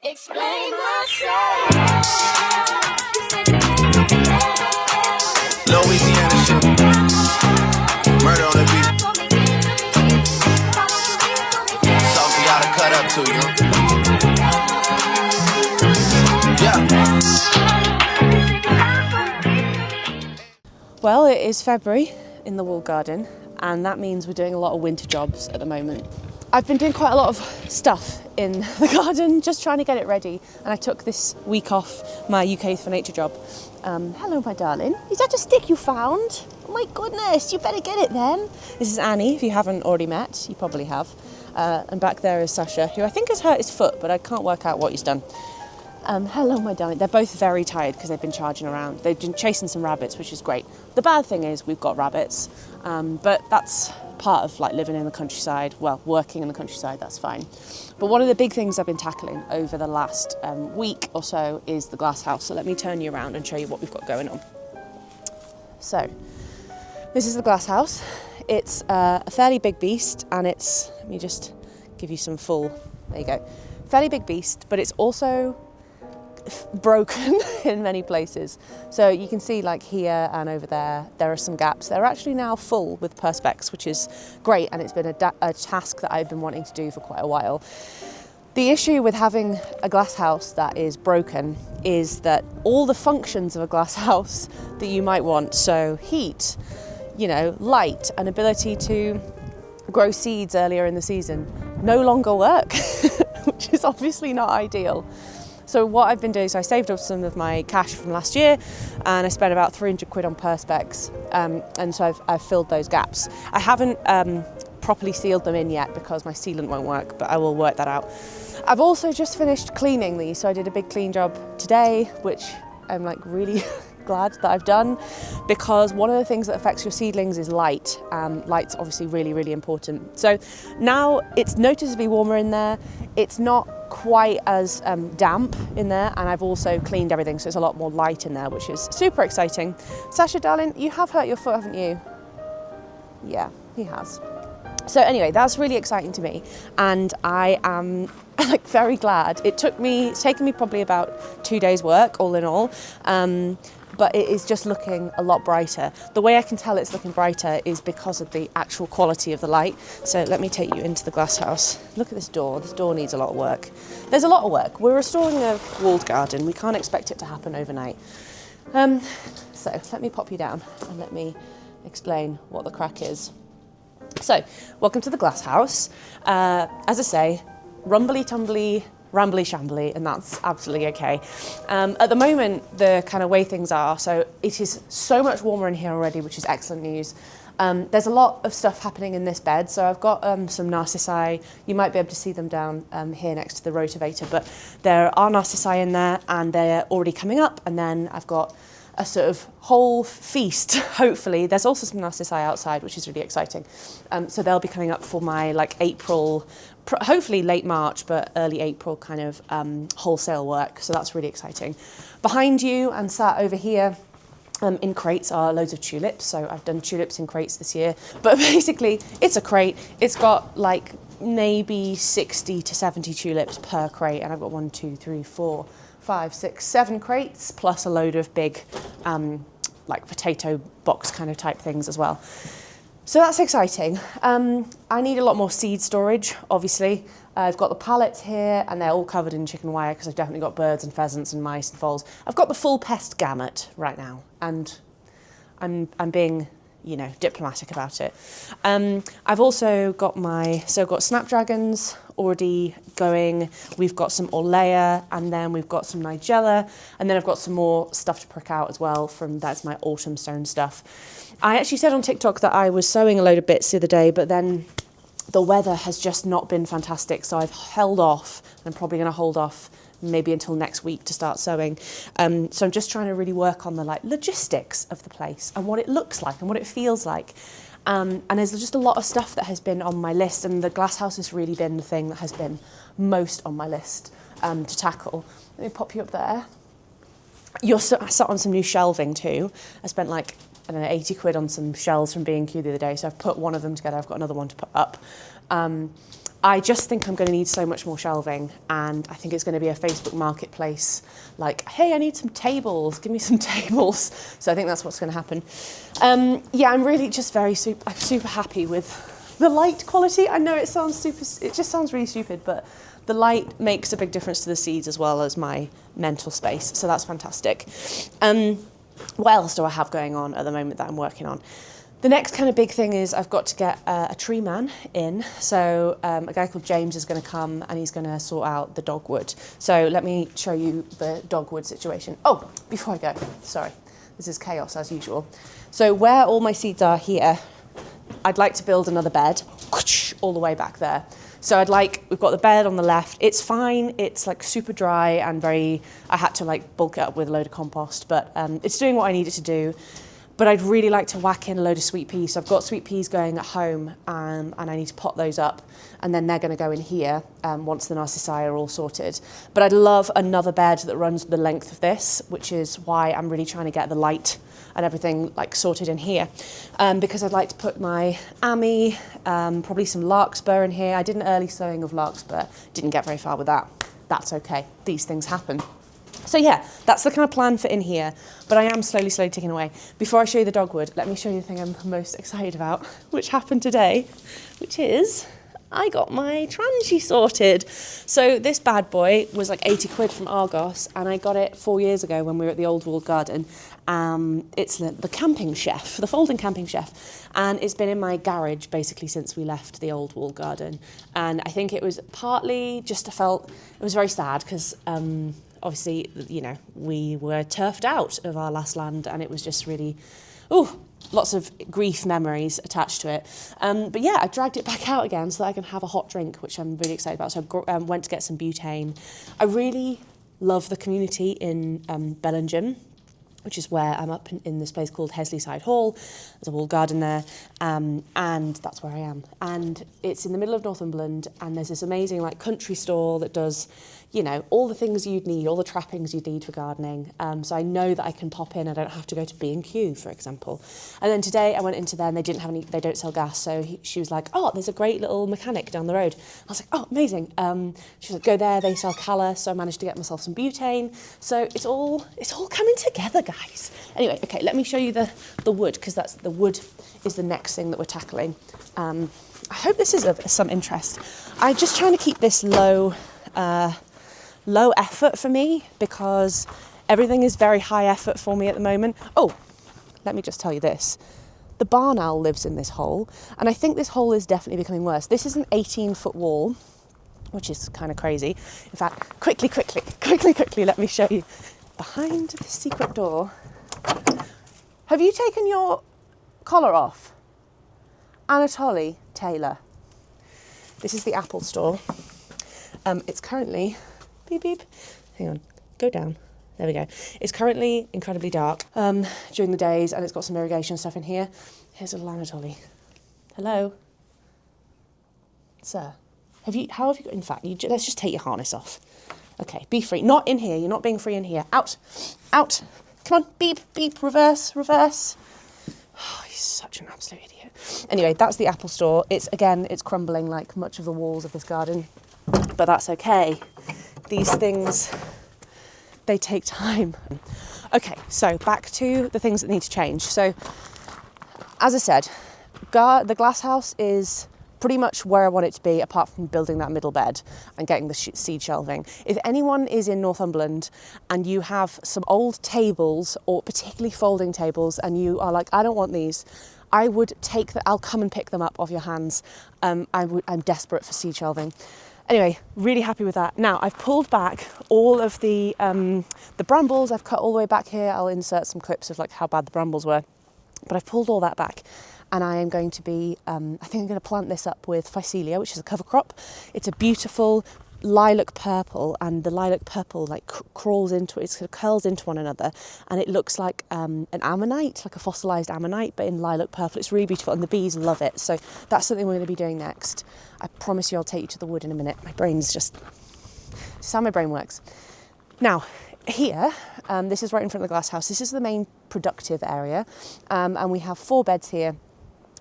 Explain myself. Louisiana shit. Murder on the beat. Something gotta cut up to, you know? Yeah. Well, it is February in the wall garden, and that means we're doing a lot of winter jobs at the moment. I've been doing quite a lot of stuff in the garden, just trying to get it ready, and I took this week off my UK for Nature job. Hello, my darling. Is that a stick you found? Oh my goodness, you better get it then. This is Annie, if you haven't already met, you probably have. And back there is Sasha, who I think has hurt his foot, but I can't work out what he's done. Hello, my darling. They're both very tired because they've been charging around. They've been chasing some rabbits, which is great. The bad thing is we've got rabbits, but that's part of like living in the countryside, well, working in the countryside, that's fine. But one of the big things I've been tackling over the last week or so is the glass house. So let me turn you around and show you what we've got going on. So this is the glass house. It's a fairly big beast, and it's, let me just give you some full, there you go. Fairly big beast, but it's also broken in many places. So you can see like here and over there are some gaps. They're actually now full with perspex, which is great, and it's been a task that I've been wanting to do for quite a while. The issue with having a glass house that is broken is that all the functions of a glass house that you might want, so heat, you know, light, and ability to grow seeds earlier in the season, no longer work, which is obviously not ideal. So what I've been doing, so I saved up some of my cash from last year, and I spent about 300 quid on perspex, and so I've filled those gaps. I haven't properly sealed them in yet because my sealant won't work, but I will work that out. I've also just finished cleaning these, so I did a big clean job today, which I'm like really glad that I've done, because one of the things that affects your seedlings is light. Light's obviously really, really important. So now it's noticeably warmer in there. It's not quite as damp in there, and I've also cleaned everything, so it's a lot more light in there, which is super exciting. Sasha, darling, you have hurt your foot, haven't you? Yeah, he has. So anyway, that's really exciting to me, and I am like very glad. It's taken me probably about 2 days work all in all, but it is just looking a lot brighter. The way I can tell it's looking brighter is because of the actual quality of the light. So let me take you into the glass house. Look at this door. This door needs a lot of work. There's a lot of work. We're restoring a walled garden. We can't expect it to happen overnight. So let me pop you down and let me explain what the crack is. So, welcome to the glass house. As I say, rumbly tumbly, rambly shambly, and that's absolutely okay. At the moment, the kind of way things are, so it is so much warmer in here already, which is excellent news. There's a lot of stuff happening in this bed, so I've got some narcissi. You might be able to see them down here next to the rotavator, but there are narcissi in there, and they're already coming up, and then I've got a sort of whole feast, hopefully. There's also some narcissi outside, which is really exciting. So they'll be coming up for my like April, hopefully late March, but early April kind of wholesale work. So that's really exciting. Behind you and sat over here in crates are loads of tulips. So I've done tulips in crates this year, but basically it's a crate. It's got like maybe 60 to 70 tulips per crate. And I've got 1, 2, 3, 4, 5, 6, 7 crates, plus a load of big like potato box kind of type things as well. So that's exciting. I need a lot more seed storage, obviously. I've got the pallets here, and they're all covered in chicken wire because I've definitely got birds and pheasants and mice and foals. I've got the full pest gamut right now, and I'm being, you know, diplomatic about it. I've also got got snapdragons already going. We've got some Orlea, and then we've got some Nigella, and then I've got some more stuff to prick out as well that's my autumn sown stuff. I actually said on TikTok that I was sowing a load of bits the other day, but then the weather has just not been fantastic, so I've held off. I'm probably going to hold off maybe until next week to start sowing. So I'm just trying to really work on the like logistics of the place and what it looks like and what it feels like. And there's just a lot of stuff that has been on my list, and the glass house has really been the thing that has been most on my list to tackle. Let me pop you up there. You're sat on some new shelving too. I spent like, I don't know, 80 quid on some shelves from B&Q the other day, so I've put one of them together. I've got another one to put up. I just think I'm going to need so much more shelving, and I think it's going to be a Facebook marketplace like, hey, I need some tables, give me some tables. So I think that's what's going to happen. Yeah, I'm really just I'm super happy with the light quality. I know it just sounds really stupid, but the light makes a big difference to the seeds as well as my mental space. So that's fantastic. What else do I have going on at the moment that I'm working on? The next kind of big thing is I've got to get a tree man in. So a guy called James is going to come and he's going to sort out the dogwood. So let me show you the dogwood situation. Oh, before I go, sorry, this is chaos as usual. So where all my seeds are here, I'd like to build another bed all the way back there. So we've got the bed on the left. It's fine. It's like super dry and I had to like bulk it up with a load of compost, but it's doing what I need it to do. But I'd really like to whack in a load of sweet peas. So I've got sweet peas going at home, and I need to pot those up, and then they're going to go in here once the narcissi are all sorted. But I'd love another bed that runs the length of this, which is why I'm really trying to get the light and everything like sorted in here, because I'd like to put my Ami, probably some larkspur in here. I did an early sowing of larkspur, didn't get very far with that. That's okay. These things happen. So yeah, that's the kind of plan for in here, but I am slowly ticking away. Before I show you the dogwood, let me show you the thing I'm most excited about, which happened today, which is I got my trangie sorted. So this bad boy was like 80 quid from Argos, and I got it 4 years ago when we were at the old walled garden. It's the camping chef, the folding camping chef, and it's been in my garage basically since we left the old walled garden. And I think it was partly just it was very sad because obviously, you know, we were turfed out of our last land, and it was just really, lots of grief memories attached to it. But yeah, I dragged it back out again so that I can have a hot drink, which I'm really excited about. So I went to get some butane. I really love the community in Bellingham, which is where I'm up in this place called Hesleyside Hall. There's a walled garden there, and that's where I am. And it's in the middle of Northumberland, and there's this amazing like country store that does, you know, all the things you'd need, all the trappings you'd need for gardening. So I know that I can pop in. I don't have to go to B&Q, for example. And then today I went into there and they don't sell gas. So she was like, oh, there's a great little mechanic down the road. I was like, oh, amazing. She was like, go there, they sell colour. So I managed to get myself some butane. So it's all coming together, guys. Anyway, okay, let me show you the wood, because the wood is the next thing that we're tackling. I hope this is of some interest. I'm just trying to keep this low effort for me, because everything is very high effort for me at the moment. Oh, let me just tell you this. The barn owl lives in this hole, and I think this hole is definitely becoming worse. This is an 18-foot wall, which is kind of crazy. In fact, quickly, let me show you. Behind this secret door. Have you taken your collar off? Anatoly Taylor. This is the Apple store. It's currently, beep, beep, hang on, go down. There we go. It's currently incredibly dark during the days, and it's got some irrigation stuff in here. Here's a little Anatoly. Hello? Sir, how have you got, in fact, let's just take your harness off. Okay, be free. Not in here, you're not being free in here. Out. Come on, beep, reverse. Oh, he's such an absolute idiot. Anyway, that's the Apple store. It's crumbling like much of the walls of this garden, but that's okay. These things, they take time. Okay, so back to the things that need to change. So, as I said, the glass house is pretty much where I want it to be, apart from building that middle bed and getting the seed shelving. If anyone is in Northumberland and you have some old tables, or particularly folding tables, and you are like, I don't want these, I'll come and pick them up off your hands. I'm desperate for seed shelving. Anyway, really happy with that. Now, I've pulled back all of the brambles. I've cut all the way back here. I'll insert some clips of like how bad the brambles were. But I've pulled all that back, and I am going to be, I think I'm going to plant this up with Phycelia, which is a cover crop. It's a beautiful lilac purple, and the lilac purple like crawls into it, it sort of curls into one another, and it looks like an ammonite, like a fossilised ammonite, but in lilac purple. It's really beautiful, and the bees love it. So that's something we're going to be doing next. I promise you I'll take you to the wood in a minute. My brain's just, this is how my brain works. Now, here, this is right in front of the glass house. This is the main productive area, and we have 4 beds here.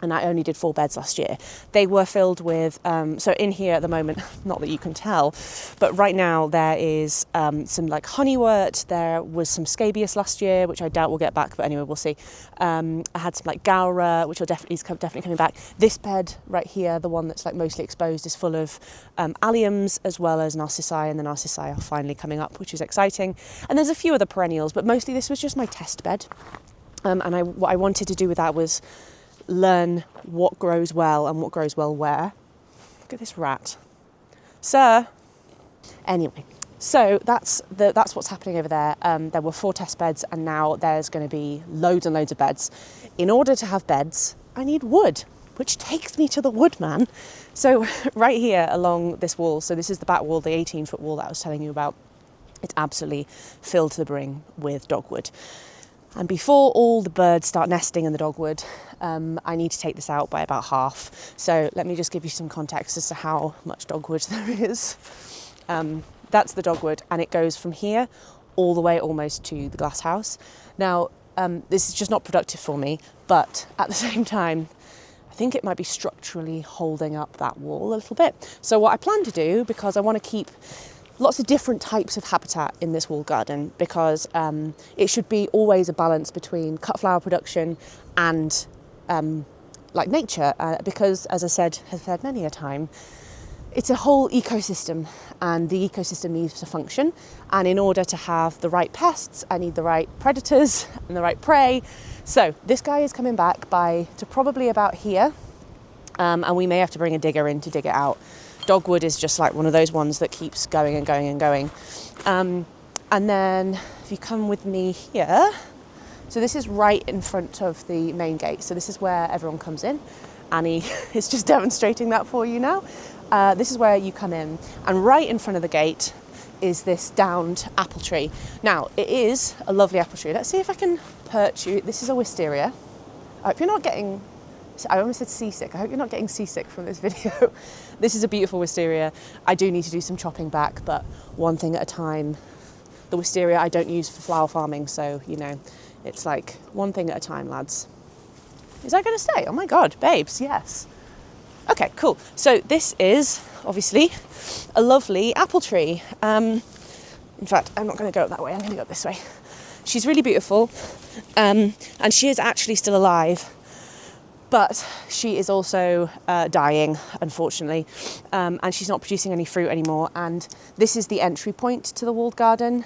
and I only did 4 beds last year. They were filled with, so in here at the moment, not that you can tell, but right now there is some like honeywort. There was some scabious last year, which I doubt we'll get back, but anyway, we'll see. I had some like gaura, which is definitely coming back. This bed right here, the one that's like mostly exposed, is full of alliums as well as narcissi, and the narcissi are finally coming up, which is exciting. And there's a few other perennials, but mostly this was just my test bed. And what I wanted to do with that was learn what grows well and what grows well where. Look at this rat. Sir. Anyway, so that's what's happening over there. There were 4 test beds, and now there's going to be loads and loads of beds. In order to have beds, I need wood, which takes me to the woodman. So right here along this wall, so this is the back wall, the 18-foot wall that I was telling you about, it's absolutely filled to the brim with dogwood. And before all the birds start nesting in the dogwood, I need to take this out by about half. So let me just give you some context as to how much dogwood there is. That's the dogwood, and it goes from here all the way almost to the glass house. Now, this is just not productive for me, but at the same time, I think it might be structurally holding up that wall a little bit. So what I plan to do, because I want to keep lots of different types of habitat in this wall garden, because it should be always a balance between cut flower production and like nature, because as I have said many a time, it's a whole ecosystem, and the ecosystem needs to function. And in order to have the right pests, I need the right predators and the right prey. So this guy is coming back to probably about here, and we may have to bring a digger in to dig it out. Dogwood is just like one of those ones that keeps going and going and going. And then if you come with me here, so this is right in front of the main gate. So this is where everyone comes in. Annie is just demonstrating that for you now. This is where you come in, and right in front of the gate is this downed apple tree. Now, it is a lovely apple tree. Let's see if I can perch you. This is a wisteria. I hope you're not getting, I almost said seasick. I hope you're not getting seasick from this video. This is a beautiful wisteria. I do need to do some chopping back, but one thing at a time. The wisteria I don't use for flower farming, so, you know, it's like one thing at a time, lads. Is that going to stay? Oh my God, babes, yes. Okay, cool. So this is obviously a lovely apple tree. In fact, I'm not going to go up that way. I'm going to go up this way. She's really beautiful, and she is actually still alive, but she is also dying, unfortunately, and she's not producing any fruit anymore. And this is the entry point to the walled garden,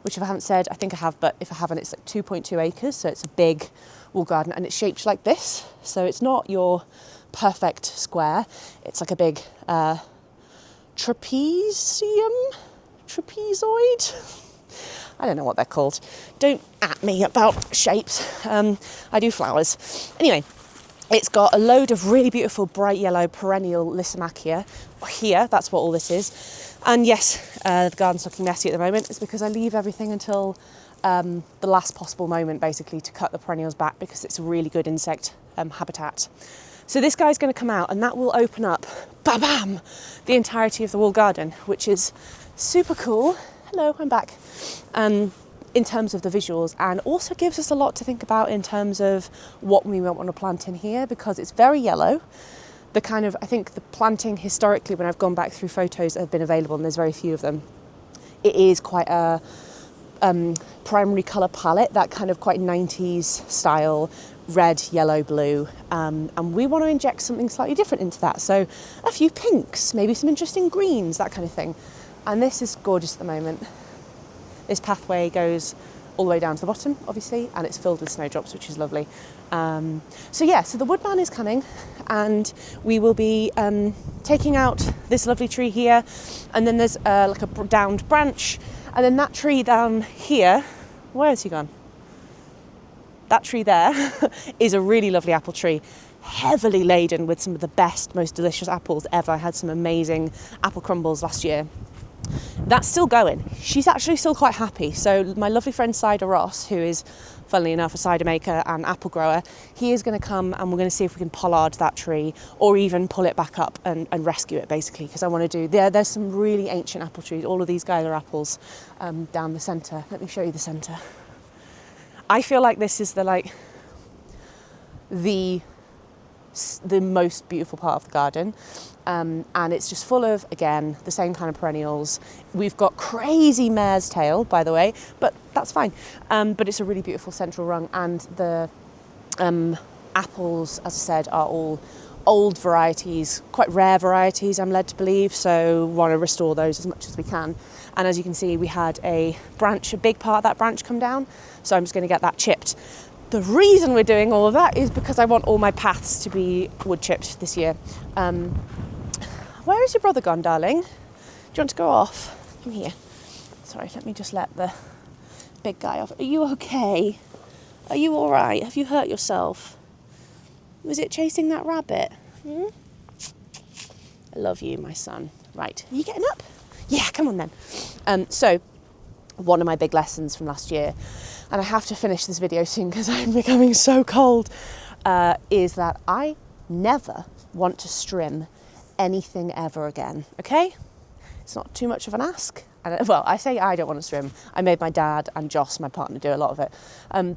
which if I haven't said, I think I have, but if I haven't, it's like 2.2 acres, so it's a big walled garden, and it's shaped like this. So it's not your perfect square. It's like a big trapezoid. I don't know what they're called. Don't at me about shapes. I do flowers. Anyway, it's got a load of really beautiful bright yellow perennial Lysimachia here. That's what all this is. And yes, the garden's looking messy at the moment. It's because I leave everything until the last possible moment, basically, to cut the perennials back, because it's a really good insect habitat. So this guy's going to come out, and that will open up, bam, the entirety of the walled garden, which is super cool. Hello, I'm back. In terms of the visuals, and also gives us a lot to think about in terms of what we might want to plant in here, because it's very yellow. The kind of, I think the planting historically, when I've gone back through photos that have been available, and there's very few of them, it is quite a primary colour palette, that kind of quite 90s style, red, yellow, blue, and we want to inject something slightly different into that. So a few pinks, maybe some interesting greens, that kind of thing. And this is gorgeous at the moment. This pathway goes all the way down to the bottom, obviously, and it's filled with snowdrops, which is lovely. So the woodman is coming, and we will be taking out this lovely tree here, and then there's like a downed branch, and then that tree down here, where has he gone? That tree there is a really lovely apple tree, heavily laden with some of the best, most delicious apples ever. I had some amazing apple crumbles last year. That's still going. She's actually still quite happy. So my lovely friend Rois, who is, funnily enough, a cider maker and apple grower, he is going to come, and we're going to see if we can pollard that tree, or even pull it back up and rescue it, basically, because I want to do, there's some really ancient apple trees. All of these guys are apples down the centre. Let me show you the centre. I feel like this is the the most beautiful part of the garden. And it's just full of, again, the same kind of perennials. We've got crazy mare's tail, by the way, but that's fine. But it's a really beautiful central rung, and the apples, as I said, are all old varieties, quite rare varieties, I'm led to believe, so want to restore those as much as we can. And as you can see, we had a big part of that branch come down, so I'm just going to get that chipped. The reason we're doing all of that is because I want all my paths to be wood chipped this year. Where is your brother gone, darling? Do you want to go off? Come here. Sorry, let me just let the big guy off. Are you okay? Are you all right? Have you hurt yourself? Was it chasing that rabbit? I love you, my son. Right, are you getting up? Yeah, come on then. So, one of my big lessons from last year, and I have to finish this video soon because I'm becoming so cold, is that I never want to strim anything ever again, okay? It's not too much of an ask. And, well, I say I don't want to strim. I made my dad and Joss, my partner, do a lot of it.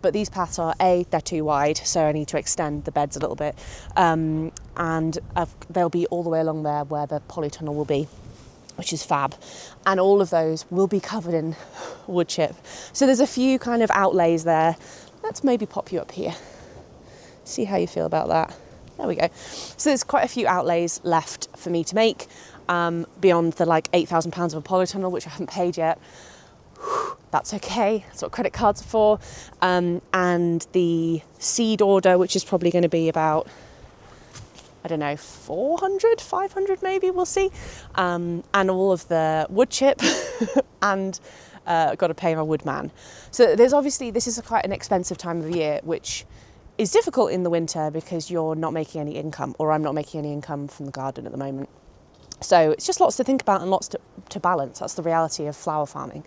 But these paths are, they're too wide, so I need to extend the beds a little bit. And they'll be all the way along there where the polytunnel will be, which is fab. And all of those will be covered in wood chip. So there's a few kind of outlays there. Let's maybe pop you up here. See how you feel about that. There we go. So there's quite a few outlays left for me to make. Beyond the like £8,000 of a polytunnel, which I haven't paid yet. That's okay, that's what credit cards are for. And the seed order, which is probably going to be about, I don't know, 400, 500 maybe, we'll see. And all of the wood chip and I've got to pay my woodman. So there's obviously, this is quite an expensive time of year, which is difficult in the winter because you're not making any income, or I'm not making any income from the garden at the moment. So it's just lots to think about and lots to balance. That's the reality of flower farming.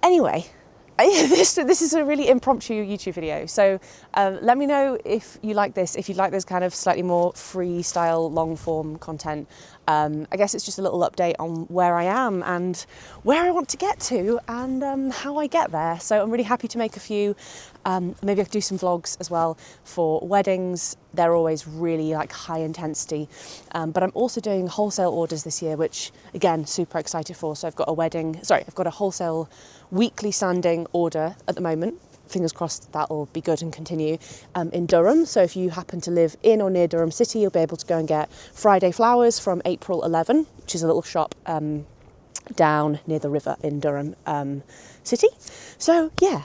Anyway, this is a really impromptu YouTube video. So let me know if you like this, if you'd like this kind of slightly more freestyle, long form content. I guess it's just a little update on where I am and where I want to get to and how I get there. So I'm really happy to make a few. Maybe I could do some vlogs as well for weddings. They're always really like high intensity. But I'm also doing wholesale orders this year, which again, super excited for. So I've got a wholesale weekly sanding order at the moment. Fingers crossed that'll be good and continue in Durham. So if you happen to live in or near Durham City, you'll be able to go and get Friday flowers from April 11, which is a little shop down near the river in Durham City. So yeah,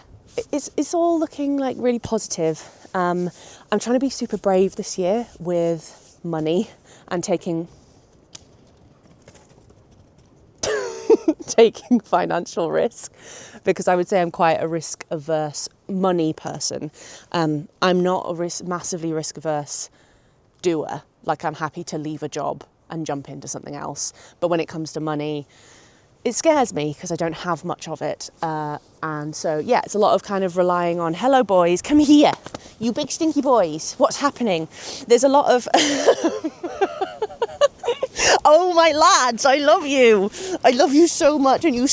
it's all looking like really positive. I'm trying to be super brave this year with money and taking financial risk, because I would say I'm quite a risk averse money person. I'm not a massively risk averse doer. Like, I'm happy to leave a job and jump into something else. But when it comes to money, it scares me because I don't have much of it. And so, yeah, it's a lot of kind of relying on, hello boys, come here, you big stinky boys, what's happening? There's a lot of... Oh, my lads, I love you. I love you so much. And you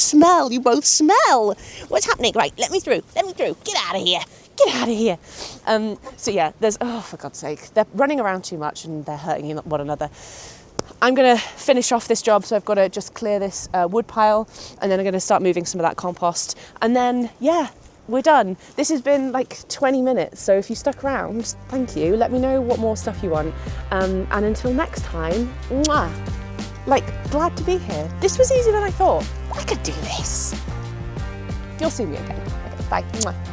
both smell. What's happening? Right, let me through. Get out of here. So yeah, for God's sake, they're running around too much and they're hurting one another. I'm going to finish off this job, so I've got to just clear this wood pile, and then I'm going to start moving some of that compost. And then, yeah, we're done. This has been like 20 minutes, so if you stuck around, thank you. Let me know what more stuff you want. And until next time, mwah. Like, glad to be here. This was easier than I thought. I could do this. You'll see me again. Okay, bye. Mwah.